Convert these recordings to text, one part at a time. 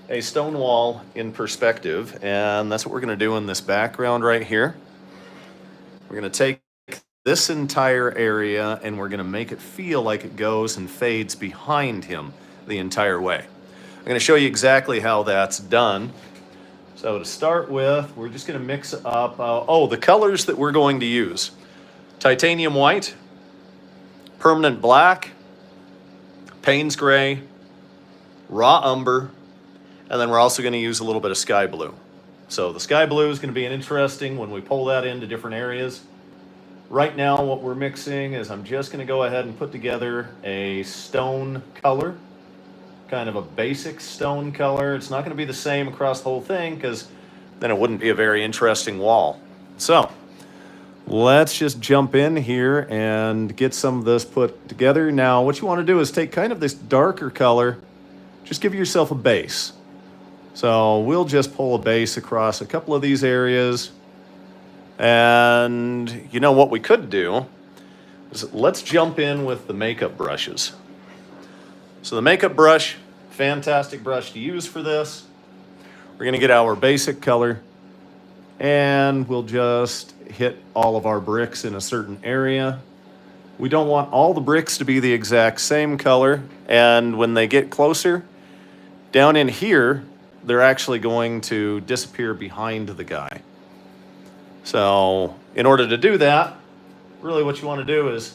a stone wall in perspective, and that's what we're going to do in this background right here. We're going to take this entire area and we're going to make it feel like it goes and fades behind him the entire way. I'm going to show you exactly how that's done. So to start with, we're just going to mix up, the colors that we're going to use. Titanium white, permanent black, Payne's gray, raw umber, and then we're also going to use a little bit of sky blue. So the sky blue is going to be an interesting when we pull that into different areas. Right now what we're mixing is I'm just going to go ahead and put together a stone color, kind of a basic stone color. It's not going to be the same across the whole thing because then it wouldn't be a very interesting wall. So let's just jump in here and get some of this put together. Now what you want to do is take kind of this darker color, just give yourself a base. So we'll just pull a base across a couple of these areas. And you know what we could do is let's jump in with the makeup brushes. So the makeup brush, fantastic brush to use for this. We're going to get our basic color and we'll just hit all of our bricks in a certain area. We don't want all the bricks to be the exact same color, and when they get closer, down in here, they're actually going to disappear behind the guy. So in order to do that, really what you want to do is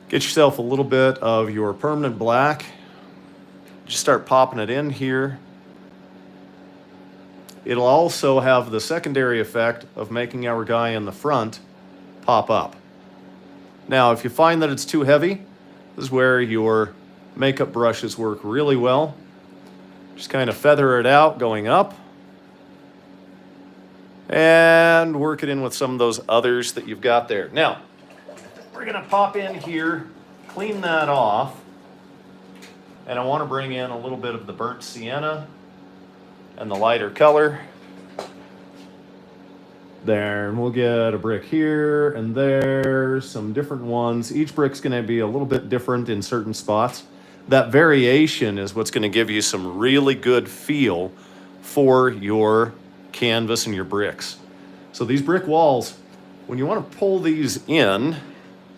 get yourself a little bit of your permanent black. Just start popping it in here. It'll also have the secondary effect of making our guy in the front pop up. Now, if you find that it's too heavy, this is where your makeup brushes work really well. Just kind of feather it out going up and work it in with some of those others that you've got there. Now, we're going to pop in here, clean that off, and I want to bring in a little bit of the burnt sienna and the lighter color. There, and we'll get a brick here and there, some different ones. Each brick's going to be a little bit different in certain spots. That variation is what's going to give you some really good feel for your canvas and your bricks. So these brick walls, when you want to pull these in,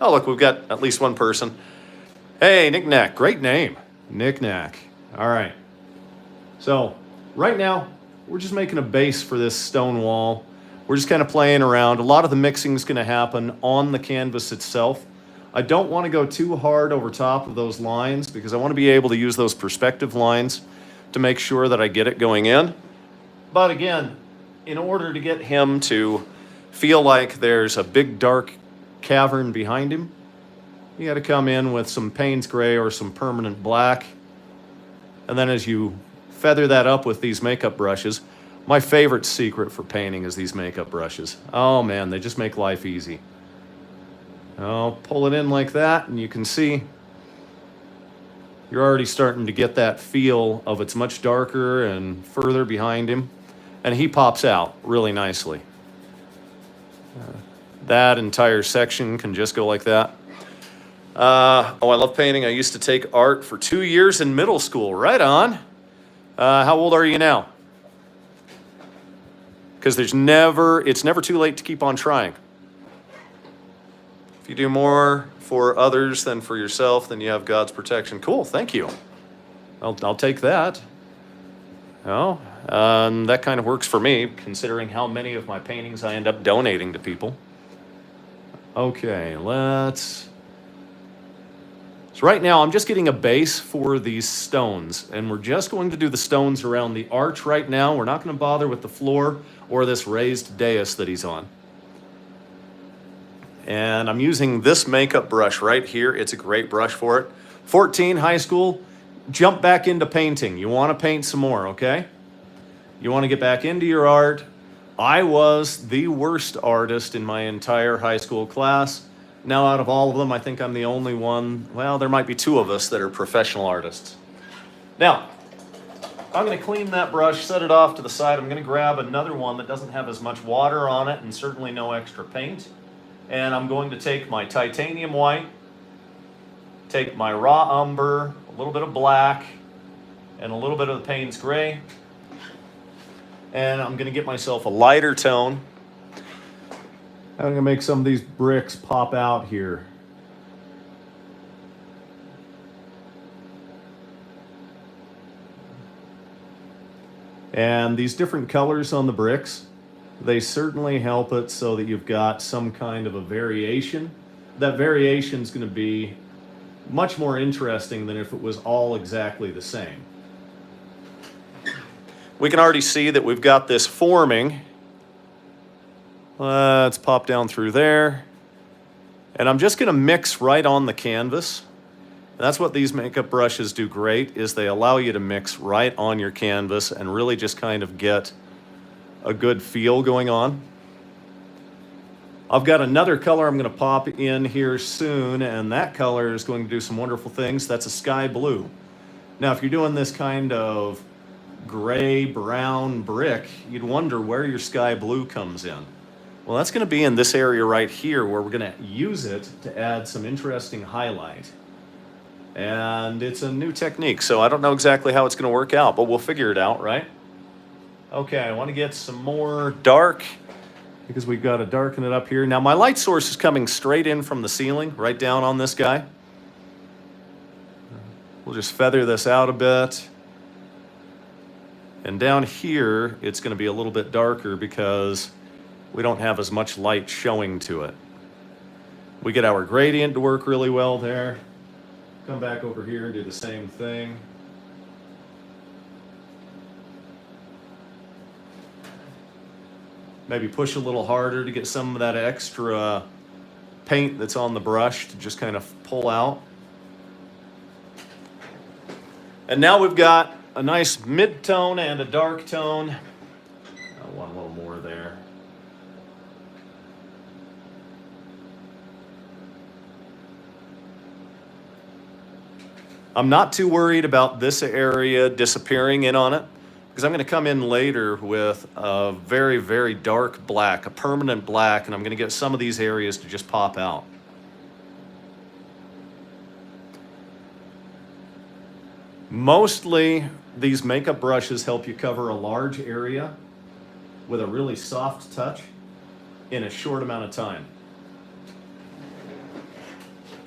oh look, we've got at least one person. Hey, Knick-Knack, great name, Knick-Knack. All right, so right now we're just making a base for this stone wall. We're just kind of playing around. A lot of the mixing is going to happen on the canvas itself. I don't want to go too hard over top of those lines because I want to be able to use those perspective lines to make sure that I get it going in. But again, in order to get him to feel like there's a big dark cavern behind him, you got to come in with some Payne's gray or some permanent black. And then as you feather that up with these makeup brushes, my favorite secret for painting is these makeup brushes. Oh man, they just make life easy. I'll pull it in like that, and you can see you're already starting to get that feel of it's much darker and further behind him, and he pops out really nicely. That entire section can just go like that. I love painting. I used to take art for 2 years in middle school. Right on. How old are you now? Because it's never too late to keep on trying. If you do more for others than for yourself, then you have God's protection. Cool, thank you. I'll take that. Oh, that kind of works for me, considering how many of my paintings I end up donating to people. Okay, so right now I'm just getting a base for these stones, and we're just going to do the stones around the arch right now. We're not going to bother with the floor or this raised dais that he's on. And I'm using this makeup brush right here. It's a great brush for it. 14, high school, jump back into painting. You want to paint some more, okay? You want to get back into your art. I was the worst artist in my entire high school class. Now, out of all of them, I think I'm the only one. Well, there might be 2 of us that are professional artists. Now, I'm going to clean that brush, set it off to the side. I'm going to grab another one that doesn't have as much water on it and certainly no extra paint. And I'm going to take my titanium white, take my raw umber, a little bit of black, and a little bit of the Payne's Gray. And I'm going to get myself a lighter tone. I'm going to make some of these bricks pop out here. And these different colors on the bricks, they certainly help it so that you've got some kind of a variation. That variation is going to be much more interesting than if it was all exactly the same. We can already see that we've got this forming. Let's pop down through there. And I'm just going to mix right on the canvas. That's what these makeup brushes do great, is they allow you to mix right on your canvas and really just kind of get a good feel going on. I've got another color I'm going to pop in here soon, and that color is going to do some wonderful things. That's a sky blue. Now, if you're doing this kind of gray, brown brick, you'd wonder where your sky blue comes in. Well, that's going to be in this area right here where we're going to use it to add some interesting highlight. And it's a new technique, so I don't know exactly how it's going to work out, but we'll figure it out, right? Okay, I want to get some more dark because we've got to darken it up here. Now, my light source is coming straight in from the ceiling, right down on this guy. We'll just feather this out a bit. And down here, it's going to be a little bit darker because we don't have as much light showing to it. We get our gradient to work really well there. Come back over here and do the same thing. Maybe push a little harder to get some of that extra paint that's on the brush to just kind of pull out. And now we've got a nice mid-tone and a dark tone. I want a little more there. I'm not too worried about this area disappearing in on it because I'm going to come in later with a very, very dark black, a permanent black, and I'm going to get some of these areas to just pop out. Mostly, these makeup brushes help you cover a large area with a really soft touch in a short amount of time.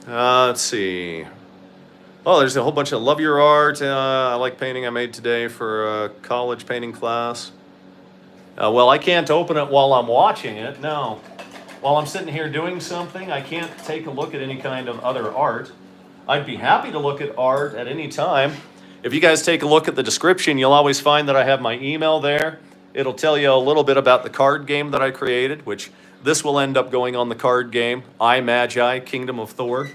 Let's see. Oh, there's a whole bunch of love your art. I like painting I made today for a college painting class. Well, I can't open it while I'm watching it. No. While I'm sitting here doing something, I can't take a look at any kind of other art. I'd be happy to look at art at any time. If you guys take a look at the description, you'll always find that I have my email there. It'll tell you a little bit about the card game that I created, which this will end up going on the card game, I Magi, Kingdom of Thor.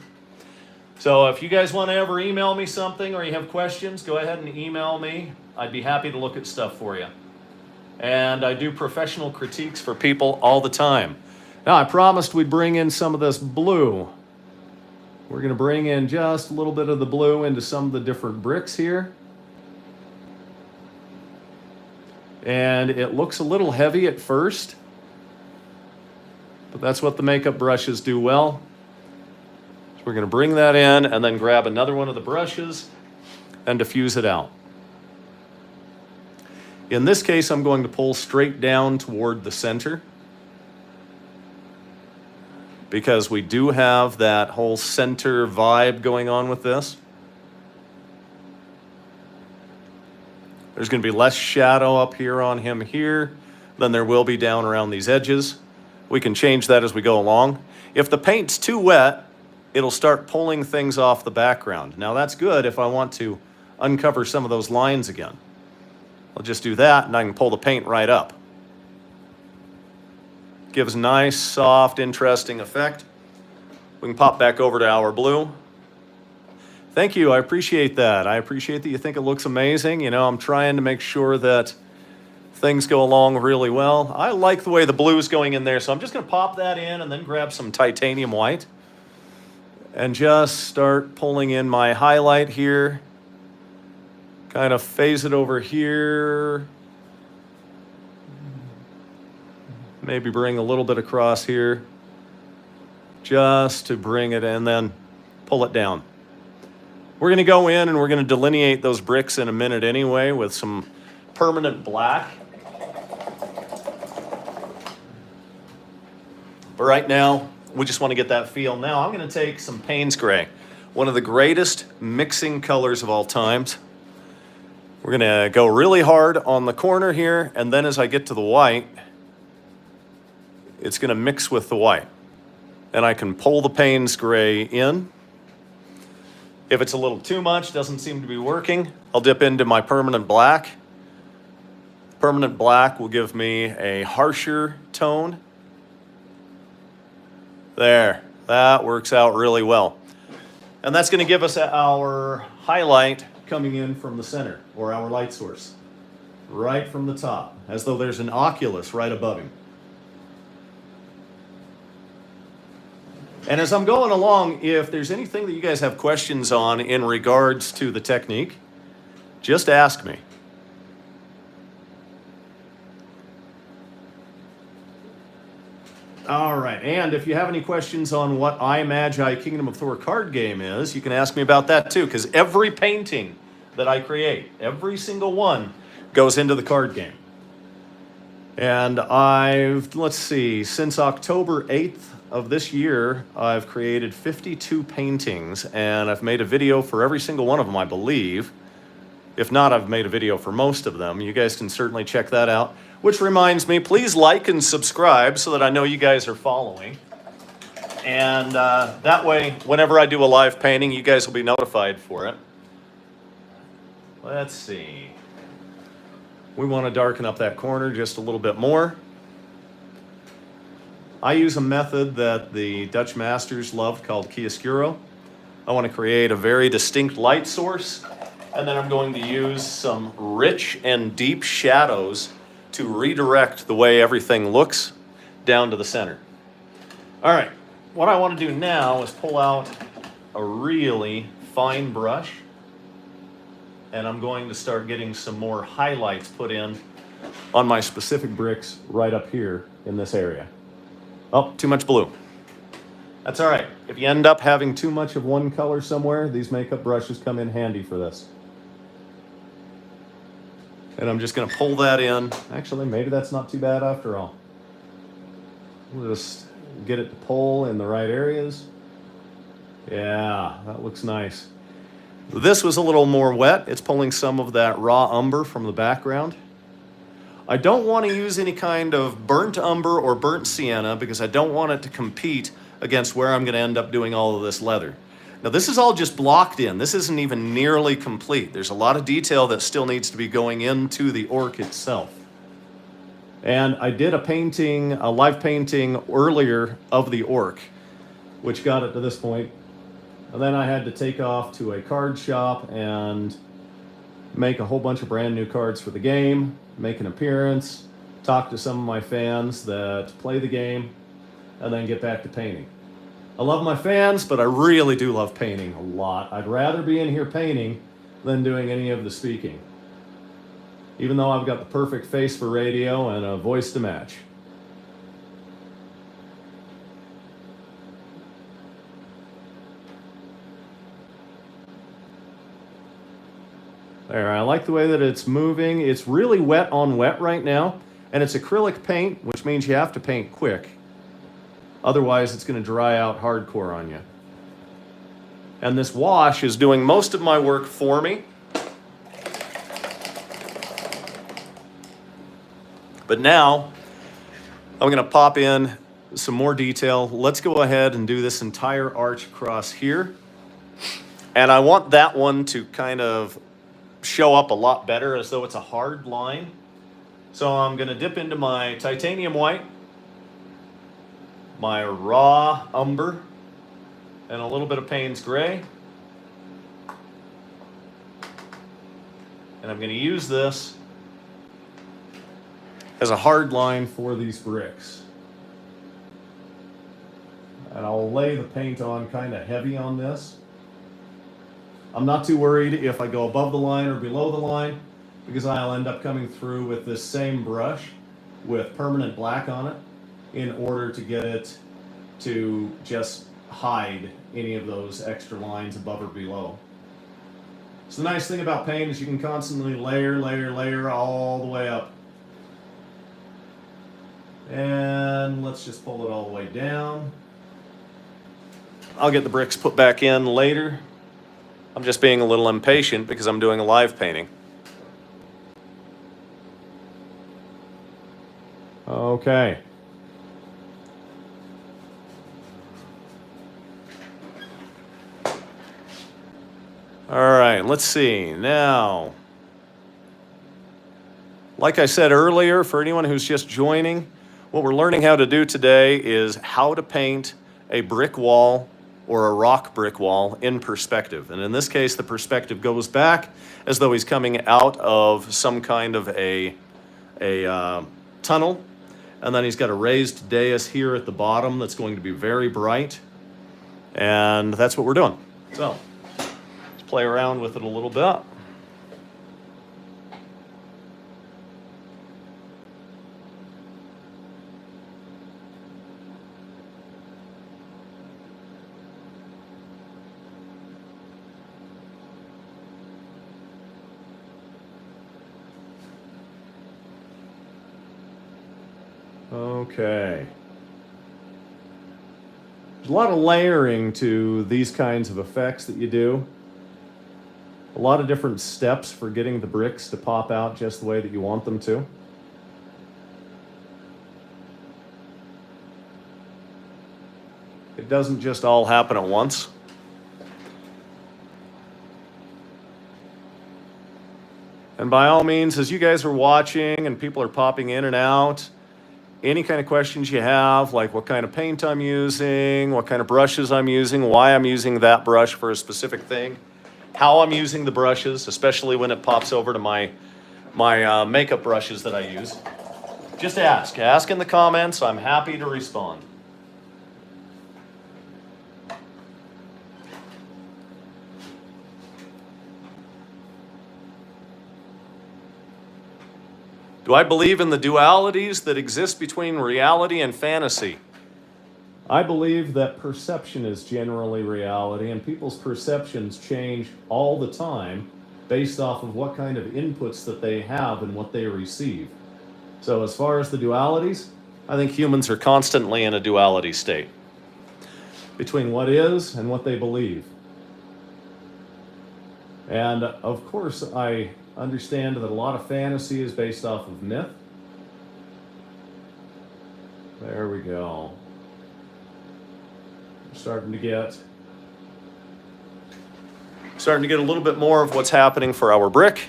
So if you guys want to ever email me something or you have questions, go ahead and email me. I'd be happy to look at stuff for you. And I do professional critiques for people all the time. Now, I promised we'd bring in some of this blue. We're going to bring in just a little bit of the blue into some of the different bricks here. And it looks a little heavy at first, but that's what the makeup brushes do well. We're going to bring that in and then grab another one of the brushes and diffuse it out. In this case, I'm going to pull straight down toward the center because we do have that whole center vibe going on with this. There's going to be less shadow up here on him here than there will be down around these edges. We can change that as we go along. If the paint's too wet, it'll start pulling things off the background. Now that's good if I want to uncover some of those lines again. I'll just do that and I can pull the paint right up. Gives a nice, soft, interesting effect. We can pop back over to our blue. Thank you, I appreciate that. I appreciate that you think it looks amazing. You know, I'm trying to make sure that things go along really well. I like the way the blue's going in there, so I'm just gonna pop that in and then grab some titanium white and just start pulling in my highlight here. Kind of phase it over here. Maybe bring a little bit across here just to bring it and then pull it down. We're going to go in and we're going to delineate those bricks in a minute anyway with some permanent black. But right now, we just want to get that feel. Now I'm going to take some Payne's Gray, one of the greatest mixing colors of all times. We're going to go really hard on the corner here, and then as I get to the white, it's going to mix with the white. And I can pull the Payne's Gray in. If it's a little too much, doesn't seem to be working, I'll dip into my permanent black. Permanent black will give me a harsher tone. There, that works out really well. And that's going to give us our highlight coming in from the center, or our light source, right from the top, as though there's an oculus right above him. And as I'm going along, if there's anything that you guys have questions on in regards to the technique, just ask me. All right, and if you have any questions on what I-Magi Kingdom of Thor card game is, you can ask me about that too, because every painting that I create, every single one, goes into the card game. And let's see, since October 8th of this year, I've created 52 paintings, and I've made a video for every single one of them, I believe. If not, I've made a video for most of them. You guys can certainly check that out. Which reminds me, please like and subscribe so that I know you guys are following. And that way, whenever I do a live painting, you guys will be notified for it. Let's see. We want to darken up that corner just a little bit more. I use a method that the Dutch masters loved called chiaroscuro. I want to create a very distinct light source, and then I'm going to use some rich and deep shadows to redirect the way everything looks down to the center. All right, what I want to do now is pull out a really fine brush, and I'm going to start getting some more highlights put in on my specific bricks right up here in this area. Oh, too much blue. That's all right. If you end up having too much of one color somewhere, these makeup brushes come in handy for this. And I'm just going to pull that in. Actually, maybe that's not too bad after all. We'll just get it to pull in the right areas. Yeah, that looks nice. This was a little more wet. It's pulling some of that raw umber from the background. I don't want to use any kind of burnt umber or burnt sienna because I don't want it to compete against where I'm going to end up doing all of this leather. Now this is all just blocked in. This isn't even nearly complete. There's a lot of detail that still needs to be going into the orc itself. And I did a live painting earlier of the orc, which got it to this point. And then I had to take off to a card shop and make a whole bunch of brand new cards for the game, make an appearance, talk to some of my fans that play the game, and then get back to painting. I love my fans, but I really do love painting a lot. I'd rather be in here painting than doing any of the speaking, even though I've got the perfect face for radio and a voice to match. There, I like the way that it's moving. It's really wet on wet right now, and it's acrylic paint, which means you have to paint quick. Otherwise, it's going to dry out hardcore on you. And this wash is doing most of my work for me. But now, I'm going to pop in some more detail. Let's go ahead and do this entire arch across here. And I want that one to kind of show up a lot better as though it's a hard line. So I'm going to dip into my titanium white, my raw umber, and a little bit of Payne's Gray. And I'm going to use this as a hard line for these bricks. And I'll lay the paint on kind of heavy on this. I'm not too worried if I go above the line or below the line, because I'll end up coming through with this same brush with permanent black on it in order to get it to just hide any of those extra lines above or below. So the nice thing about paint is you can constantly layer all the way up. And let's just pull it all the way down. I'll get the bricks put back in later. I'm just being a little impatient because I'm doing a live painting. Okay. All right, let's see. Now, like I said earlier, for anyone who's just joining, what we're learning how to do today is how to paint a brick wall or a rock brick wall in perspective. And in this case, the perspective goes back as though he's coming out of some kind of a tunnel. And then he's got a raised dais here at the bottom that's going to be very bright. And that's what we're doing. So let's play around with it a little bit. Okay. There's a lot of layering to these kinds of effects that you do. A lot of different steps for getting the bricks to pop out just the way that you want them to. It doesn't just all happen at once. And by all means, as you guys are watching and people are popping in and out, any kind of questions you have, like what kind of paint I'm using, what kind of brushes I'm using, why I'm using that brush for a specific thing, how I'm using the brushes, especially when it pops over to my makeup brushes that I use, just ask. Ask in the comments. I'm happy to respond. Do I believe in the dualities that exist between reality and fantasy? I believe that perception is generally reality, and people's perceptions change all the time based off of what kind of inputs that they have and what they receive. So as far as the dualities, I think humans are constantly in a duality state between what is and what they believe. And of course, I understand that a lot of fantasy is based off of myth. There we go. Starting to get a little bit more of what's happening for our brick.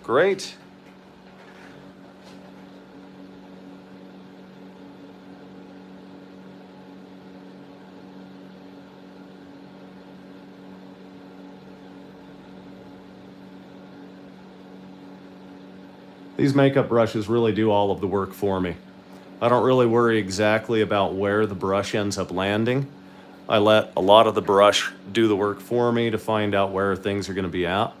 Great. These makeup brushes really do all of the work for me. I don't really worry exactly about where the brush ends up landing. I let a lot of the brush do the work for me to find out where things are going to be at.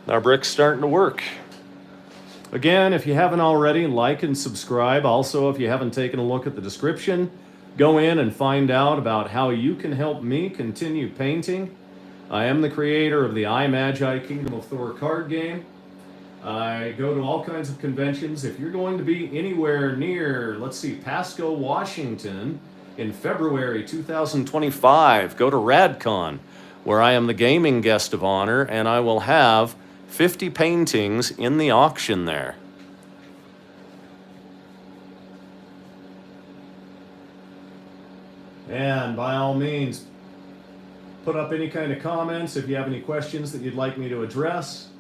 Our brick's starting to work. Again, if you haven't already, like and subscribe. Also, if you haven't taken a look at the description, go in and find out about how you can help me continue painting. I am the creator of the I Magi Kingdom of Thor card game. I go to all kinds of conventions. If you're going to be anywhere near, let's see, Pasco, Washington in February 2025, go to RadCon, where I am the gaming guest of honor, and I will have 50 paintings in the auction there. And by all means, put up any kind of comments if you have any questions that you'd like me to address,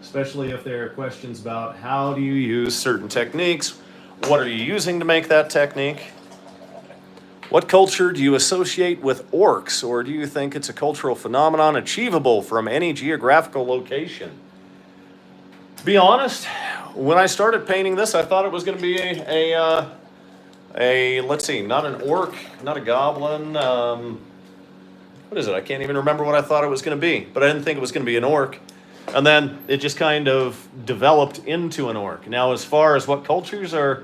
especially if there are questions about how do you use certain techniques What are you using to make that technique? What culture do you associate with orcs, or do you think it's a cultural phenomenon achievable from any geographical location? To be honest, when I started painting this, I thought it was going to be let's see, not an orc, not a goblin. What is it? I can't even remember what I thought it was going to be, but I didn't think it was going to be an orc. And then it just kind of developed into an orc. Now, as far as what cultures are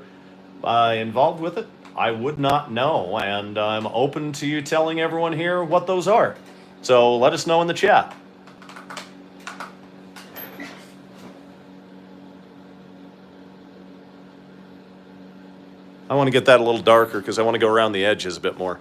involved with it, I would not know, and I'm open to you telling everyone here what those are. So let us know in the chat. I want to get that a little darker because I want to go around the edges a bit more.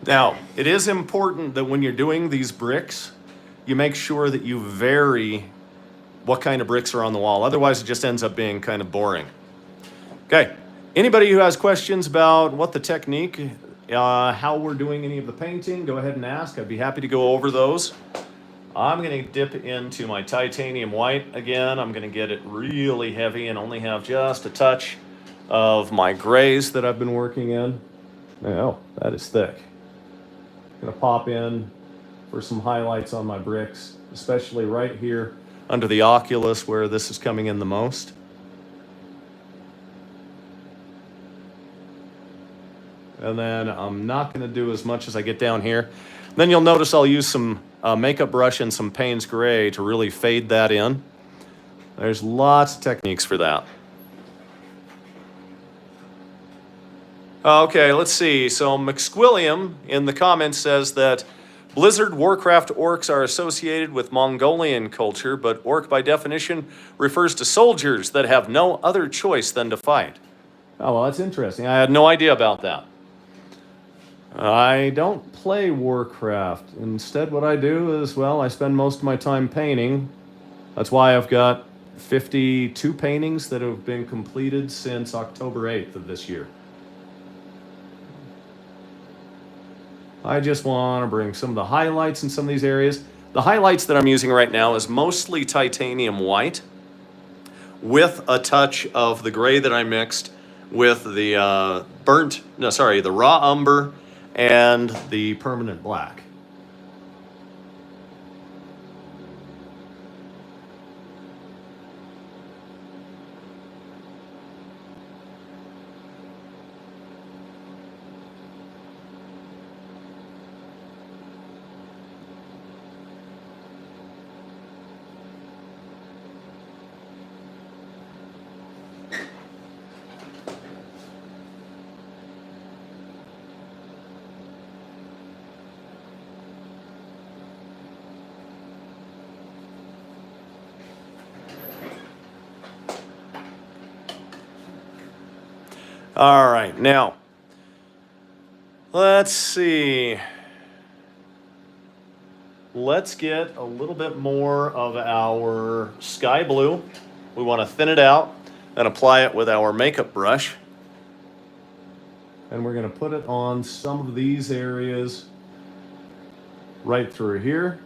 Now, it is important that when you're doing these bricks, you make sure that you vary what kind of bricks are on the wall. Otherwise, it just ends up being kind of boring. Okay, anybody who has questions about what the technique, how we're doing any of the painting, go ahead and ask. I'd be happy to go over those. I'm going to dip into my titanium white again. I'm going to get it really heavy and only have just a touch of my grays that I've been working in. Oh, that is thick. Going to pop in for some highlights on my bricks, especially right here under the oculus where this is coming in the most. And then I'm not going to do as much as I get down here. Then you'll notice I'll use some makeup brush and some Payne's Gray to really fade that in. There's lots of techniques for that. Okay, let's see. So McSquilliam in the comments says that Blizzard Warcraft orcs are associated with Mongolian culture, but orc by definition refers to soldiers that have no other choice than to fight. Oh, well, that's interesting. I had no idea about that. I don't play Warcraft. Instead, what I do is, well, I spend most of my time painting. That's why I've got 52 paintings that have been completed since October 8th of this year. I just want to bring some of the highlights in some of these areas. The highlights that I'm using right now is mostly titanium white with a touch of the gray that I mixed with the the raw umber and the permanent black. All right, now, let's see. Let's get a little bit more of our sky blue. We want to thin it out and apply it with our makeup brush. And we're going to put it on some of these areas right through here.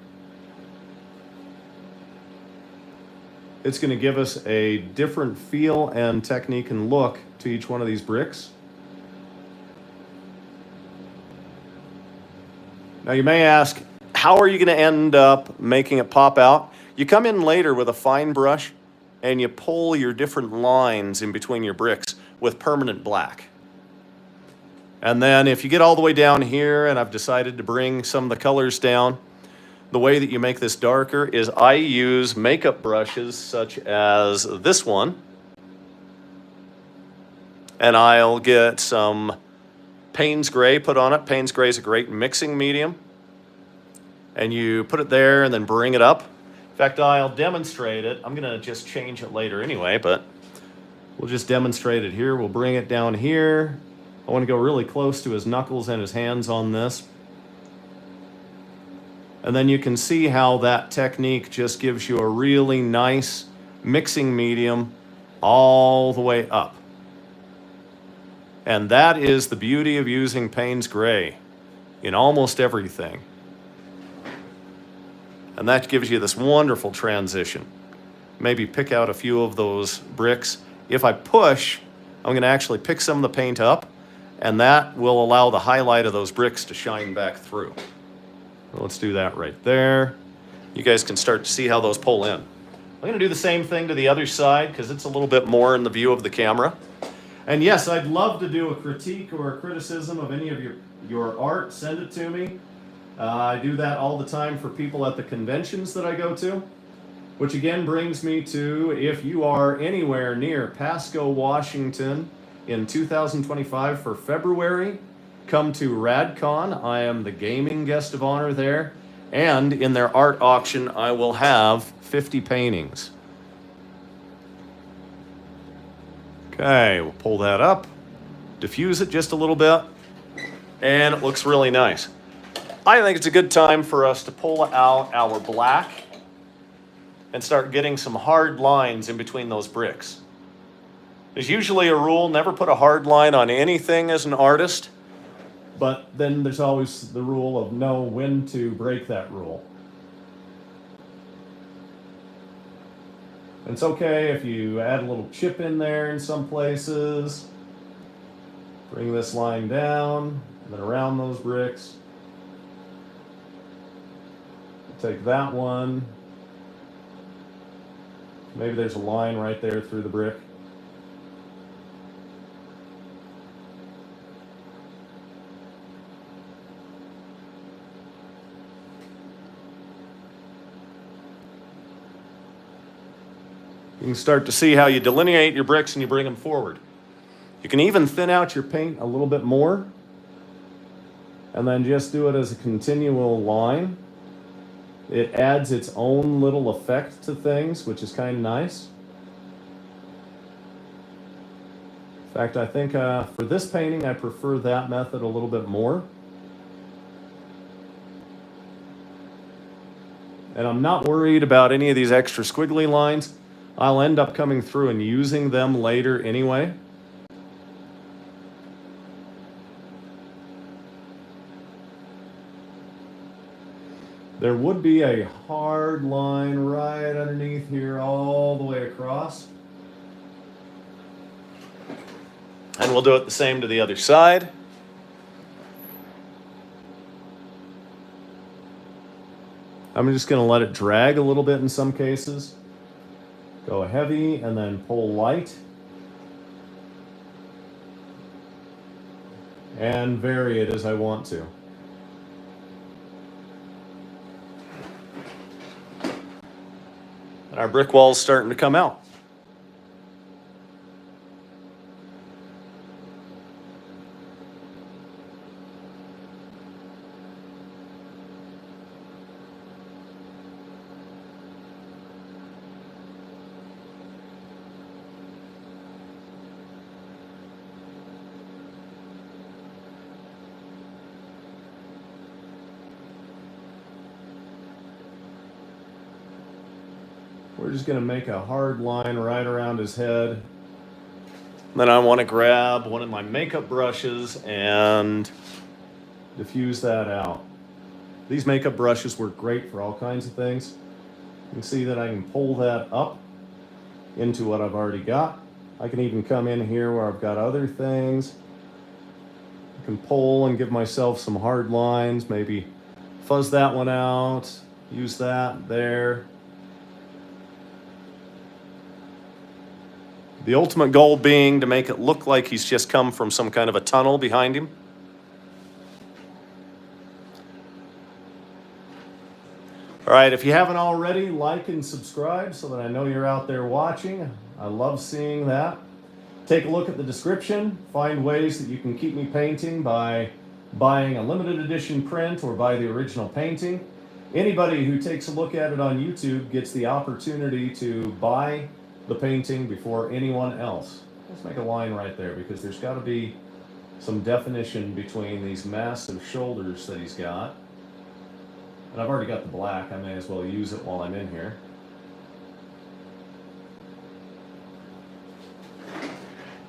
It's going to give us a different feel and technique and look to each one of these bricks. Now you may ask, how are you going to end up making it pop out? You come in later with a fine brush and you pull your different lines in between your bricks with permanent black. And then if you get all the way down here, and I've decided to bring some of the colors down, the way that you make this darker is I use makeup brushes such as this one. And I'll get some Payne's Gray put on it. Payne's Gray is a great mixing medium. and you put it there and then bring it up. In fact, I'll demonstrate it. I'm gonna just change it later anyway, but we'll just demonstrate it here. We'll bring it down here. I want to go really close to his knuckles and his hands on this. And then you can see how that technique just gives you a really nice mixing medium all the way up. And that is the beauty of using Payne's Gray in almost everything. And that gives you this wonderful transition. Maybe pick out a few of those bricks. If I push, I'm going to actually pick some of the paint up, and that will allow the highlight of those bricks to shine back through. Let's do that right there. You guys can start to see how those pull in. I'm going to do the same thing to the other side because it's a little bit more in the view of the camera. And yes, I'd love to do a critique or a criticism of any of your art. Send it to me. I do that all the time for people at the conventions that I go to. Which again brings me to, if you are anywhere near Pasco, Washington in 2025 for February, come to RadCon. I am the gaming guest of honor there. And in their art auction, I will have 50 paintings. Okay, we'll pull that up, diffuse it just a little bit, and it looks really nice. I think it's a good time for us to pull out our black and start getting some hard lines in between those bricks. There's usually a rule, never put a hard line on anything as an artist, but then there's always the rule of know when to break that rule. And it's okay if you add a little chip in there in some places. Bring this line down, and then around those bricks. Take that one. Maybe there's a line right there through the brick. You can start to see how you delineate your bricks and you bring them forward. You can even thin out your paint a little bit more and then just do it as a continual line. It adds its own little effect to things, which is kind of nice. In fact, I think for this painting, I prefer that method a little bit more. And I'm not worried about any of these extra squiggly lines. I'll end up coming through and using them later anyway. There would be a hard line right underneath here all the way across. And we'll do it the same to the other side. I'm just going to let it drag a little bit in some cases. Go heavy and then pull light. And vary it as I want to. And our brick wall's starting to come out. We're just going to make a hard line right around his head. Then I want to grab one of my makeup brushes and diffuse that out. These makeup brushes work great for all kinds of things. You can see that I can pull that up into what I've already got. I can even come in here where I've got other things. I can pull and give myself some hard lines, maybe fuzz that one out, use that there. The ultimate goal being to make it look like he's just come from some kind of a tunnel behind him. All right, if you haven't already, like and subscribe so that I know you're out there watching. I love seeing that. Take a look at the description. Find ways that you can keep me painting by buying a limited edition print or buy the original painting. Anybody who takes a look at it on YouTube gets the opportunity to buy the painting before anyone else. Let's make a line right there because there's got to be some definition between these massive shoulders that he's got. And I've already got the black, I may as well use it while I'm in here.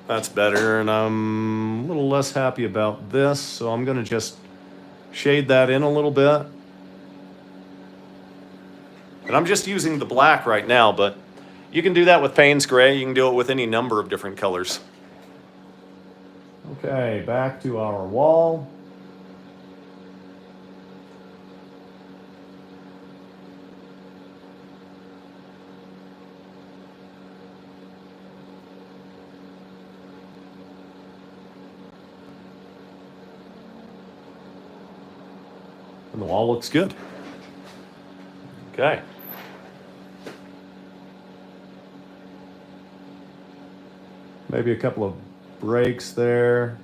That's better, and I'm a little less happy about this, so I'm going to just shade that in a little bit. And I'm just using the black right now, but you can do that with Payne's Gray. You can do it with any number of different colors. Okay, back to our wall. And the wall looks good. Okay. Maybe a couple of breaks there.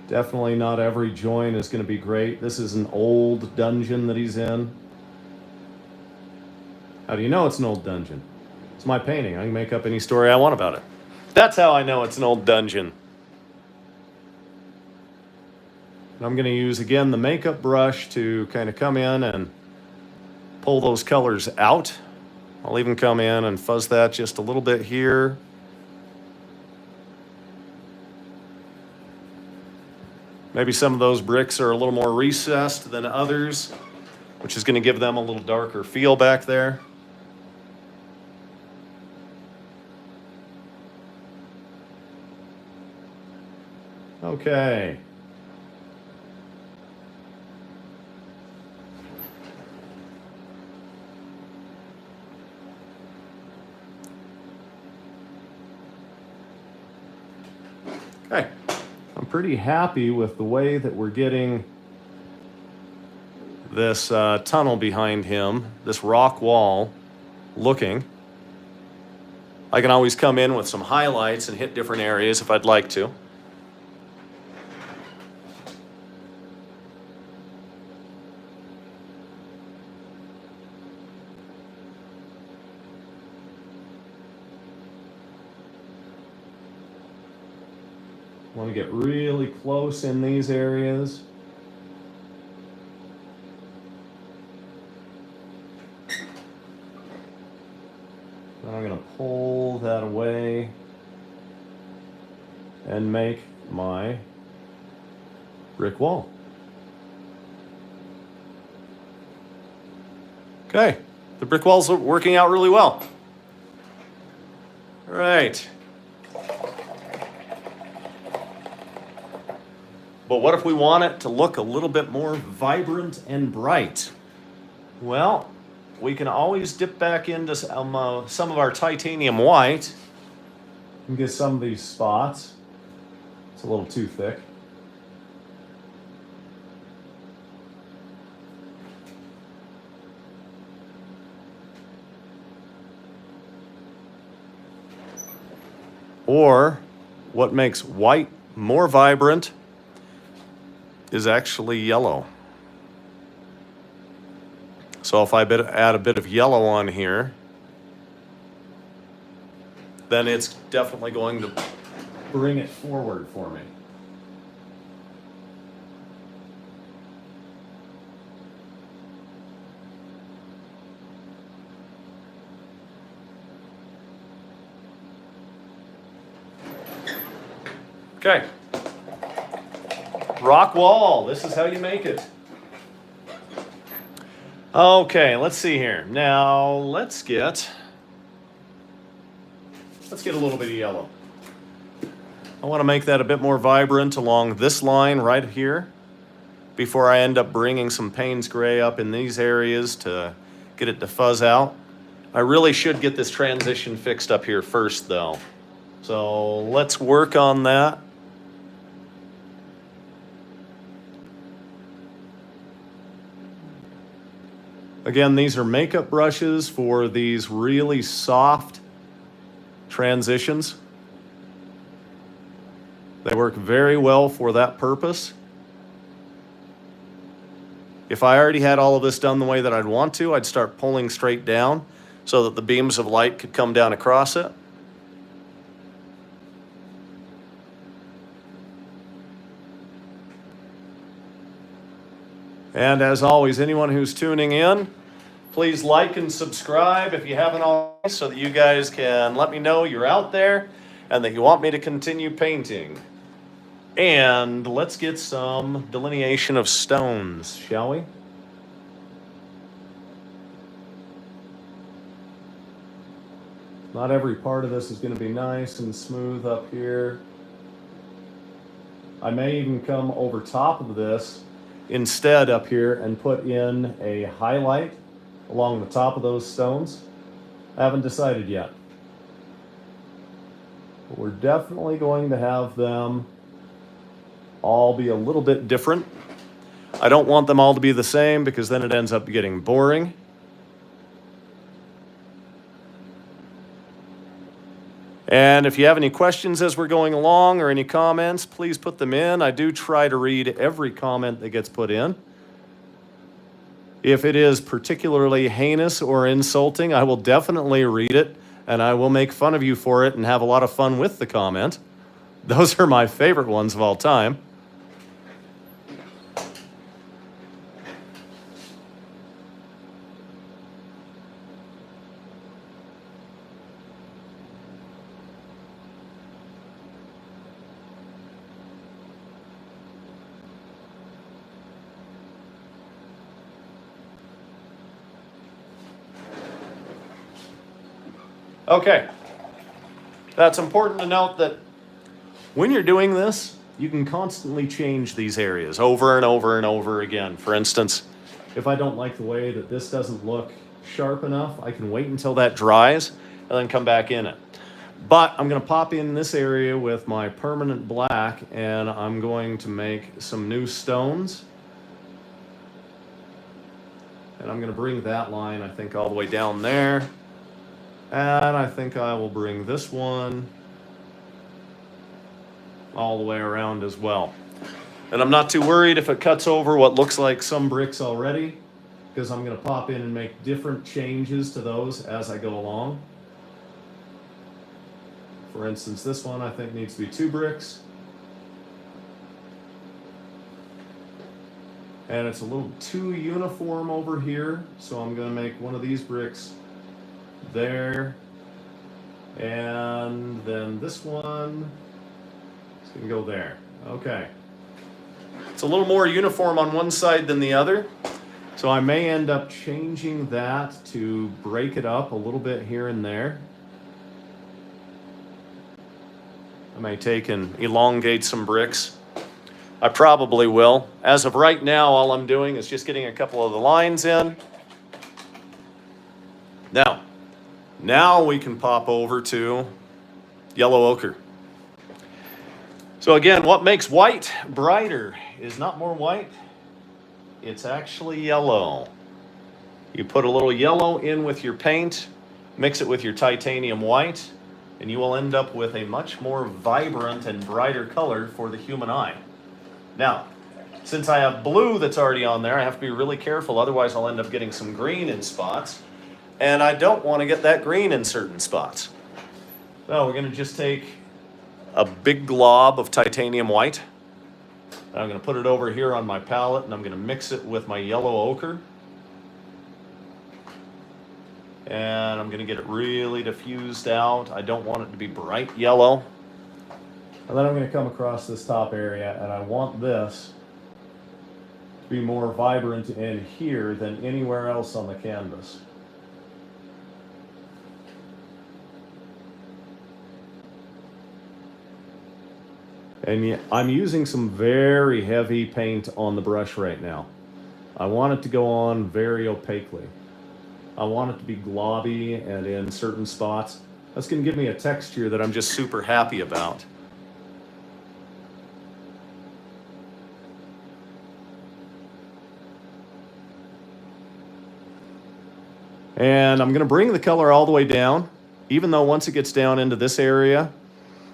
Definitely not every joint is going to be great. This is an old dungeon that he's in. How do you know it's an old dungeon? It's my painting. I can make up any story I want about it. That's how I know it's an old dungeon. And I'm going to use, again, the makeup brush to kind of come in and pull those colors out. I'll even come in and fuzz that just a little bit here. Maybe some of those bricks are a little more recessed than others, which is going to give them a little darker feel back there. Okay. Okay, I'm pretty happy with the way that we're getting this tunnel behind him, this rock wall looking. I can always come in with some highlights and hit different areas if I'd like to. Want to get really close in these areas. Then I'm going to pull that away and make my brick wall. Okay, the brick wall's working out really well. All right. But what if we want it to look a little bit more vibrant and bright? Well, we can always dip back into some of our titanium white and get some of these spots. It's a little too thick. Or what makes white more vibrant is actually yellow. So if I add a bit of yellow on here, then it's definitely going to bring it forward for me. Okay. Rock wall, this is how you make it. Okay, let's see here. Now, let's get a little bit of yellow. I want to make that a bit more vibrant along this line right here before I end up bringing some Payne's Gray up in these areas to get it to fuzz out. I really should get this transition fixed up here first, though. So let's work on that. Again, these are makeup brushes for these really soft transitions. They work very well for that purpose. If I already had all of this done the way that I'd want to, I'd start pulling straight down so that the beams of light could come down across it. And as always, anyone who's tuning in, please like and subscribe if you haven't already, so that you guys can let me know you're out there and that you want me to continue painting. And let's get some delineation of stones, shall we? Not every part of this is going to be nice and smooth up here. I may even come over top of this instead up here and put in a highlight along the top of those stones. I haven't decided yet. But we're definitely going to have them all be a little bit different. I don't want them all to be the same because then it ends up getting boring. And if you have any questions as we're going along or any comments, please put them in. I do try to read every comment that gets put in. If it is particularly heinous or insulting, I will definitely read it, and I will make fun of you for it and have a lot of fun with the comment. Those are my favorite ones of all time. Okay, that's important to note that when you're doing this, you can constantly change these areas over and over and over again. For instance, if I don't like the way that this doesn't look sharp enough, I can wait until that dries and then come back in it. But I'm going to pop in this area with my permanent black, and I'm going to make some new stones. And I'm going to bring that line, I think, all the way down there. And I think I will bring this one all the way around as well. And I'm not too worried if it cuts over what looks like some bricks already, because I'm going to pop in and make different changes to those as I go along. For instance, this one I think needs to be 2 bricks. And it's a little too uniform over here, so I'm going to make one of these bricks there, and then this one is going to go there. Okay, it's a little more uniform on one side than the other, so I may end up changing that to break it up a little bit here and there. I may take and elongate some bricks. I probably will. As of right now, all I'm doing is just getting a couple of the lines in. Now we can pop over to yellow ochre. So again, what makes white brighter is not more white, it's actually yellow. You put a little yellow in with your paint, mix it with your titanium white, and you will end up with a much more vibrant and brighter color for the human eye. Now, since I have blue that's already on there, I have to be really careful, otherwise I'll end up getting some green in spots. And I don't want to get that green in certain spots. So we're going to just take a big glob of titanium white. I'm going to put it over here on my palette, and I'm going to mix it with my yellow ochre. And I'm going to get it really diffused out. I don't want it to be bright yellow. And then I'm going to come across this top area, and I want this to be more vibrant in here than anywhere else on the canvas. And I'm using some very heavy paint on the brush right now. I want it to go on very opaquely. I want it to be globby and in certain spots. That's going to give me a texture that I'm just super happy about. And I'm going to bring the color all the way down, even though once it gets down into this area,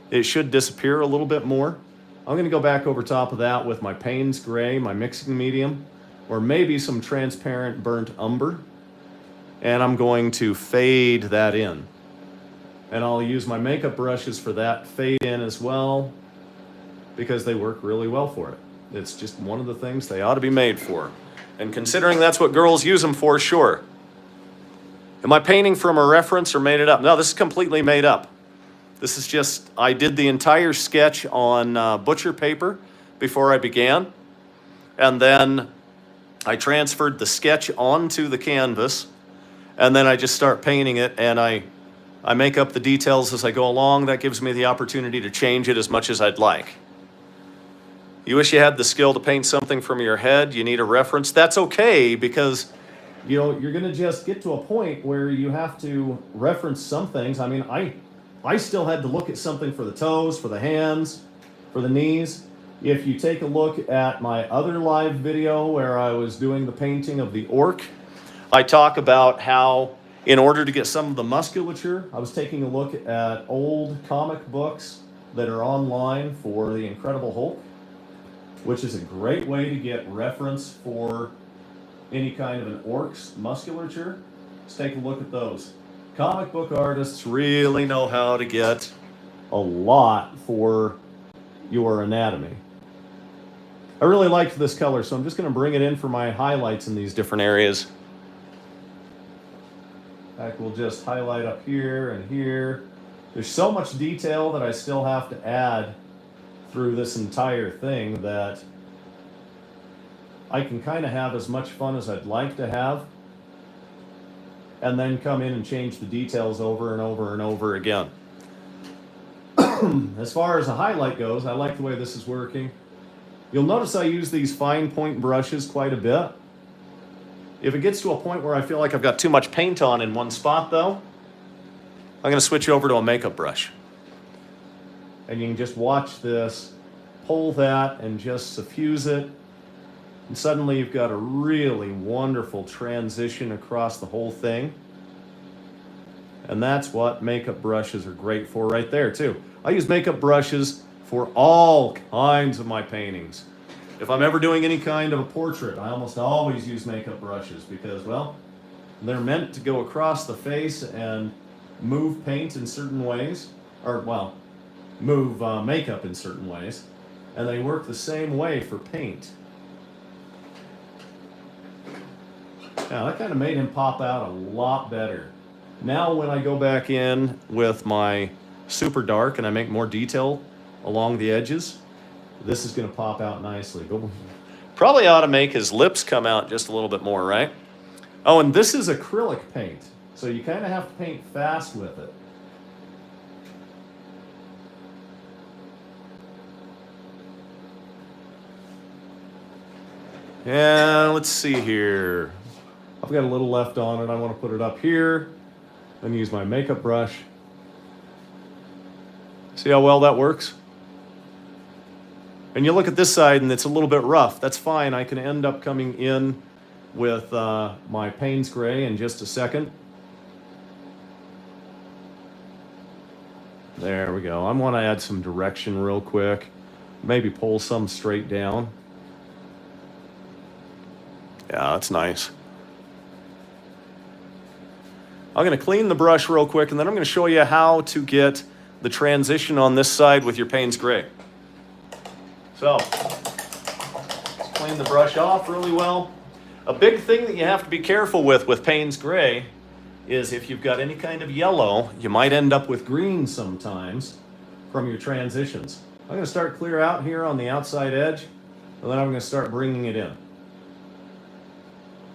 it should disappear a little bit more. I'm going to go back over top of that with my Payne's Gray, my mixing medium. or maybe some transparent burnt umber. And I'm going to fade that in. And I'll use my makeup brushes for that fade in as well, because they work really well for it. It's just one of the things they ought to be made for. And considering that's what girls use them for, sure. Am I painting from a reference or made it up? No, this is completely made up. This is just, I did the entire sketch on butcher paper before I began. And then I transferred the sketch onto the canvas. And then I just start painting it, and I make up the details as I go along. That gives me the opportunity to change it as much as I'd like. You wish you had the skill to paint something from your head, you need a reference. That's okay, because you're gonna just get to a point where you have to reference some things. I mean, I still had to look at something for the toes, for the hands, for the knees. If you take a look at my other live video where I was doing the painting of the orc, I talk about how in order to get some of the musculature, I was taking a look at old comic books that are online for the Incredible Hulk, which is a great way to get reference for any kind of an orc's musculature. Let's take a look at those. Comic book artists really know how to get a lot for your anatomy. I really liked this color, so I'm just going to bring it in for my highlights in these different areas. In fact, we'll just highlight up here and here. There's so much detail that I still have to add through this entire thing that I can kind of have as much fun as I'd like to have, and then come in and change the details over and over and over again. As far as a highlight goes, I like the way this is working. You'll notice I use these fine point brushes quite a bit. If it gets to a point where I feel like I've got too much paint on in one spot though, I'm going to switch over to a makeup brush. And you can just watch this, pull that and just suffuse it. And suddenly you've got a really wonderful transition across the whole thing. And that's what makeup brushes are great for right there too. I use makeup brushes for all kinds of my paintings. If I'm ever doing any kind of a portrait, I almost always use makeup brushes because, well, they're meant to go across the face and move paint in certain ways, or, well, move makeup in certain ways, and they work the same way for paint. Now, that kind of made him pop out a lot better. Now, when I go back in with my super dark and I make more detail along the edges, this is going to pop out nicely. Probably ought to make his lips come out just a little bit more, right? Oh, and this is acrylic paint, so you kind of have to paint fast with it. Yeah, let's see here. I've got a little left on it. I want to put it up here and use my makeup brush. See how well that works? And you look at this side and it's a little bit rough. That's fine. I can end up coming in with my Payne's Gray in just a second. There we go. I want to add some direction real quick. Maybe pull some straight down. Yeah, that's nice. I'm going to clean the brush real quick, and then I'm going to show you how to get the transition on this side with your Payne's Gray. So, let's clean the brush off really well. A big thing that you have to be careful with Payne's Gray is if you've got any kind of yellow, you might end up with green sometimes from your transitions. I'm going to start clear out here on the outside edge, and then I'm going to start bringing it in.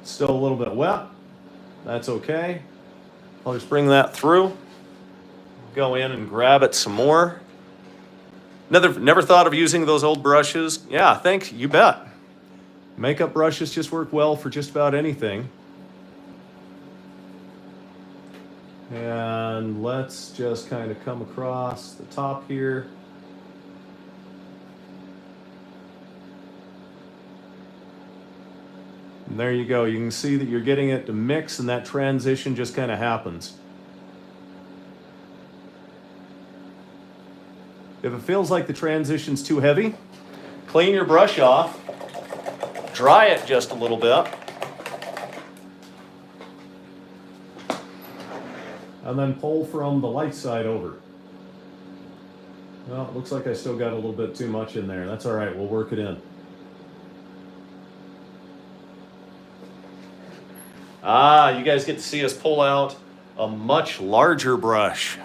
Still a little bit wet. That's okay. I'll just bring that through. Go in and grab it some more. Never thought of using those old brushes. Yeah, thanks, you bet. Makeup brushes just work well for just about anything. And let's just kind of come across the top here. And there you go. You can see that you're getting it to mix, and that transition just kind of happens. If it feels like the transition's too heavy, clean your brush off, dry it just a little bit. And then pull from the light side over. Well, it looks like I still got a little bit too much in there. That's all right, we'll work it in. Ah, you guys get to see us pull out a much larger brush.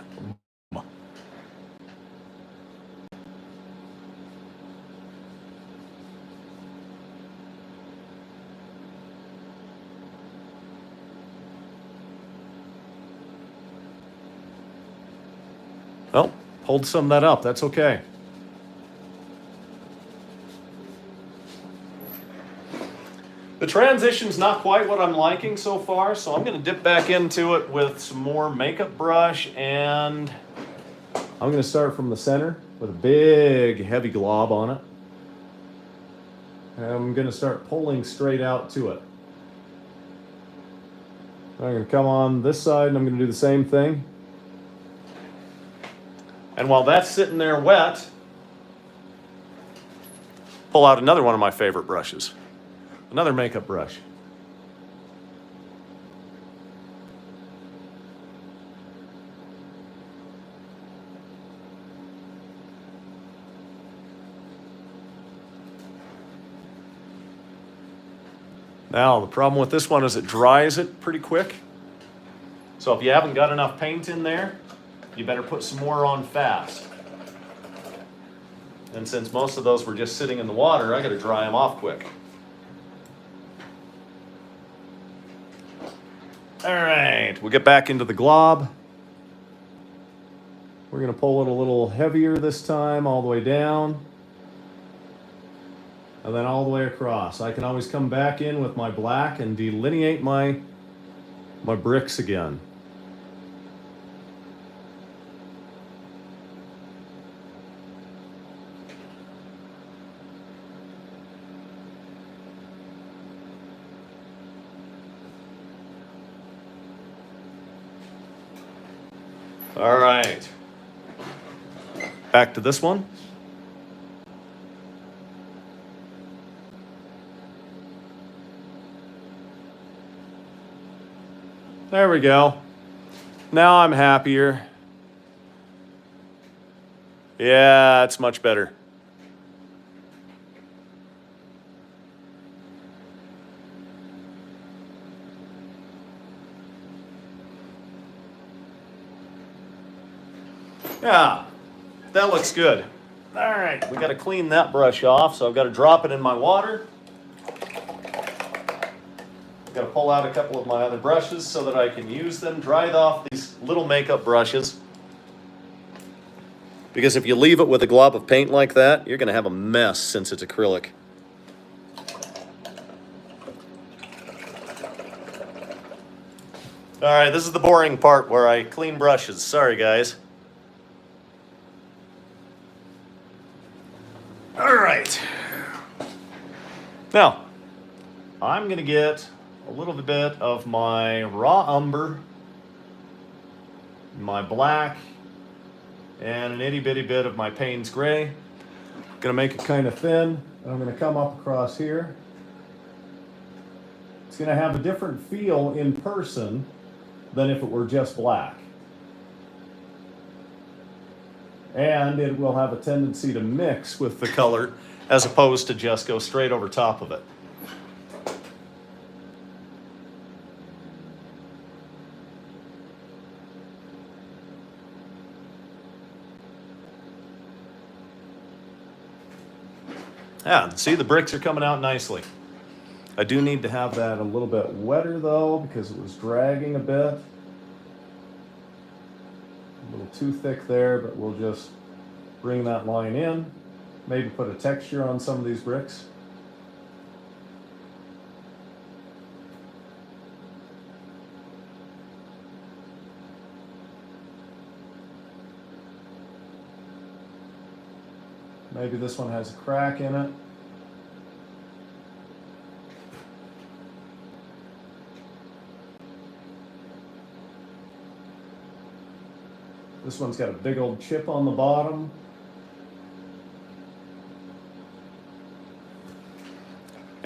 Well, hold some of that up, that's okay. The transition's not quite what I'm liking so far, so I'm going to dip back into it with some more makeup brush, and I'm going to start from the center with a big heavy glob on it. And I'm going to start pulling straight out to it. I'm going to come on this side and I'm going to do the same thing. And while that's sitting there wet, pull out another one of my favorite brushes. Another makeup brush. Now, the problem with this one is it dries it pretty quick. So if you haven't got enough paint in there, you better put some more on fast. And since most of those were just sitting in the water, I got to dry them off quick. All right, we'll get back into the glob. We're going to pull it a little heavier this time, all the way down. And then all the way across. I can always come back in with my black and delineate my bricks again. All right, back to this one. There we go. Now I'm happier. Yeah, it's much better. Yeah, that looks good. All right, we got to clean that brush off, so I've got to drop it in my water. I've got to pull out a couple of my other brushes so that I can use them, dry off these little makeup brushes. Because if you leave it with a glob of paint like that, you're going to have a mess since it's acrylic. All right, this is the boring part where I clean brushes. Sorry, guys. All right. Now, I'm going to get a little bit of my raw umber, my black, and an itty bitty bit of my Payne's gray. I'm going to make it kind of thin, and I'm going to come up across here. It's going to have a different feel in person than if it were just black. And it will have a tendency to mix with the color as opposed to just go straight over top of it. Yeah, see, the bricks are coming out nicely. I do need to have that a little bit wetter though, because it was dragging a bit. A little too thick there, but we'll just bring that line in. Maybe put a texture on some of these bricks. Maybe this one has a crack in it. This one's got a big old chip on the bottom.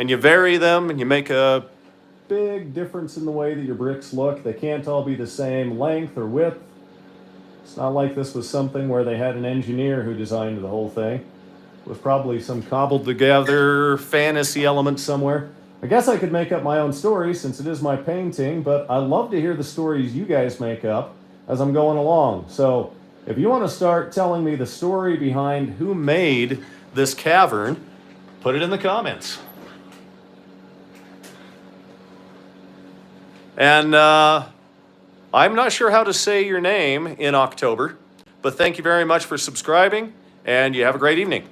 and you vary them and you make a big difference in the way that your bricks look. They can't all be the same length or width. It's not like this was something where they had an engineer who designed the whole thing. It was probably some cobbled together fantasy element somewhere. I guess I could make up my own story since it is my painting, but I love to hear the stories you guys make up as I'm going along. So if you want to start telling me the story behind who made this cavern, put it in the comments. And I'm not sure how to say your name in October, but thank you very much for subscribing, and you have a great evening.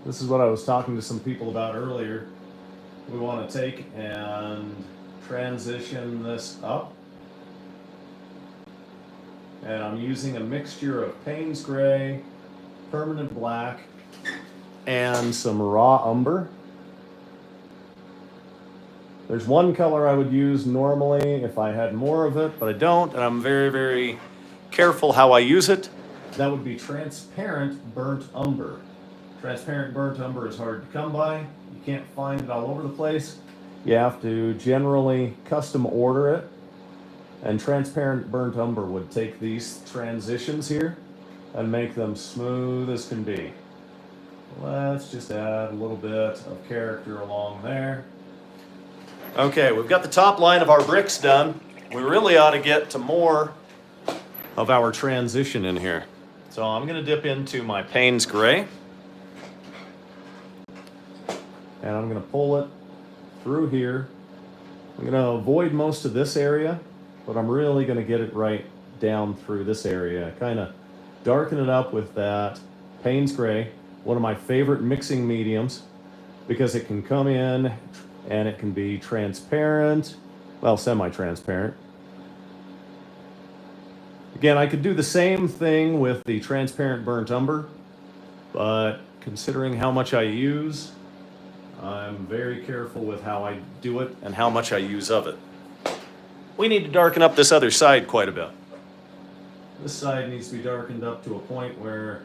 This is what I was talking to some people about earlier. We want to take and transition this up. And I'm using a mixture of Payne's Gray, Permanent Black, and some raw umber. There's one color I would use normally if I had more of it, but I don't, and I'm very, very careful how I use it. That would be transparent burnt umber. Transparent burnt umber is hard to come by. You can't find it all over the place. You have to generally custom order it. And transparent burnt umber would take these transitions here and make them smooth as can be. Let's just add a little bit of character along there. Okay, we've got the top line of our bricks done. We really ought to get to more of our transition in here. So I'm going to dip into my Payne's Gray. And I'm going to pull it through here. I'm going to avoid most of this area, but I'm really going to get it right down through this area. Kind of darken it up with that Payne's Gray, one of my favorite mixing mediums, because it can come in and it can be transparent, well, semi-transparent. Again, I could do the same thing with the transparent burnt umber, but considering how much I use, I'm very careful with how I do it and how much I use of it. We need to darken up this other side quite a bit. This side needs to be darkened up to a point where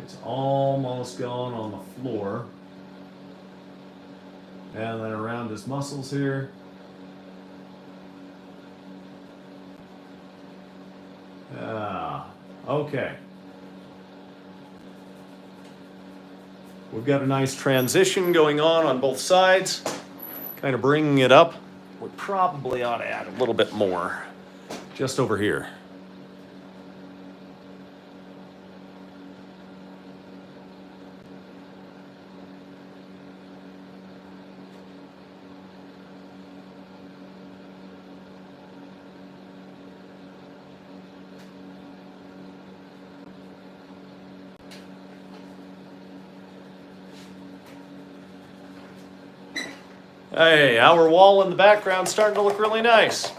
it's almost gone on the floor. And then around his muscles here. Okay. We've got a nice transition going on both sides, kind of bringing it up. We probably ought to add a little bit more just over here. Hey, our wall in the background starting to look really nice.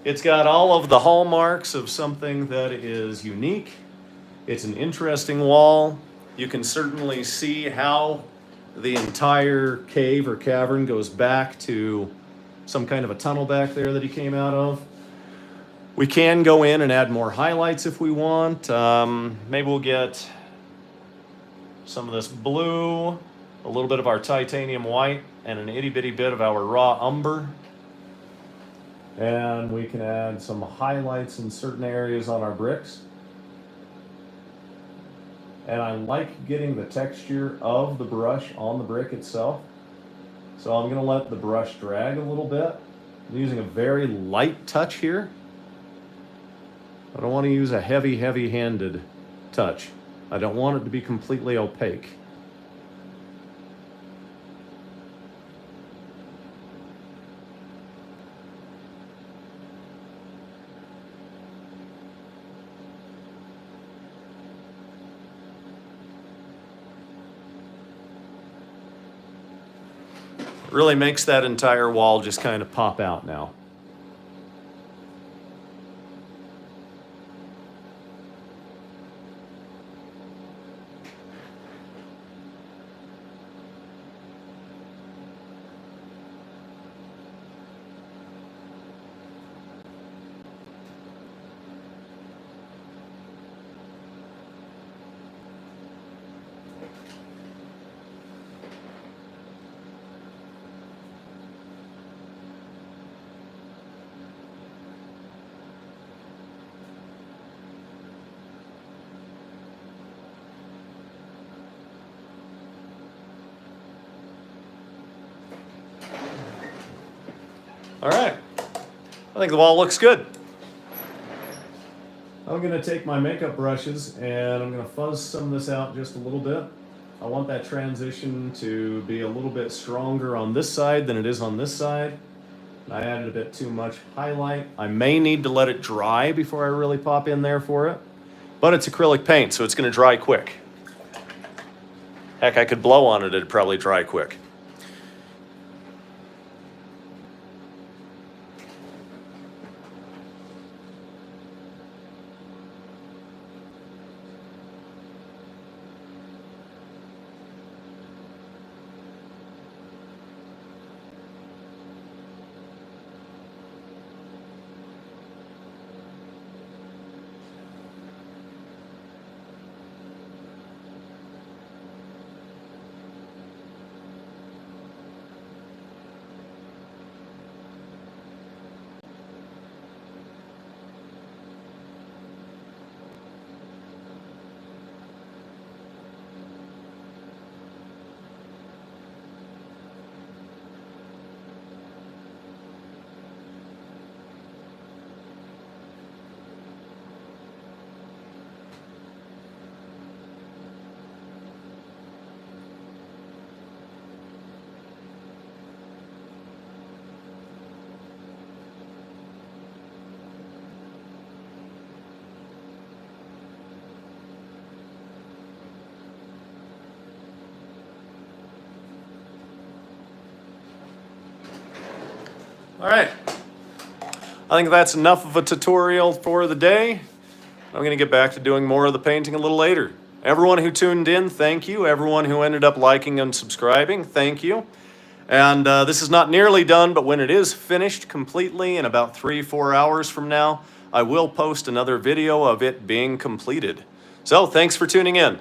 It's got all of the hallmarks of something that is unique. It's an interesting wall. You can certainly see how the entire cave or cavern goes back to some kind of a tunnel back there that he came out of. We can go in and add more highlights if we want. Maybe we'll get some of this blue a little bit of our titanium white, and an itty bitty bit of our raw umber. And we can add some highlights in certain areas on our bricks. And I like getting the texture of the brush on the brick itself. So I'm going to let the brush drag a little bit. I'm using a very light touch here. I don't want to use a heavy-handed touch. I don't want it to be completely opaque. Really makes that entire wall just kind of pop out now. All right, I think the wall looks good. I'm gonna take my makeup brushes and I'm gonna fuzz some of this out just a little bit. I want that transition to be a little bit stronger on this side than it is on this side. I added a bit too much highlight. I may need to let it dry before I really pop in there for it, but it's acrylic paint, so it's gonna dry quick. Heck, I could blow on it, it'd probably dry quick. All right, I think that's enough of a tutorial for the day. I'm gonna get back to doing more of the painting a little later. Everyone who tuned in, thank you. Everyone who ended up liking and subscribing, thank you. And this is not nearly done, but when it is finished completely in about 3-4 hours from now, I will post another video of it being completed. So thanks for tuning in.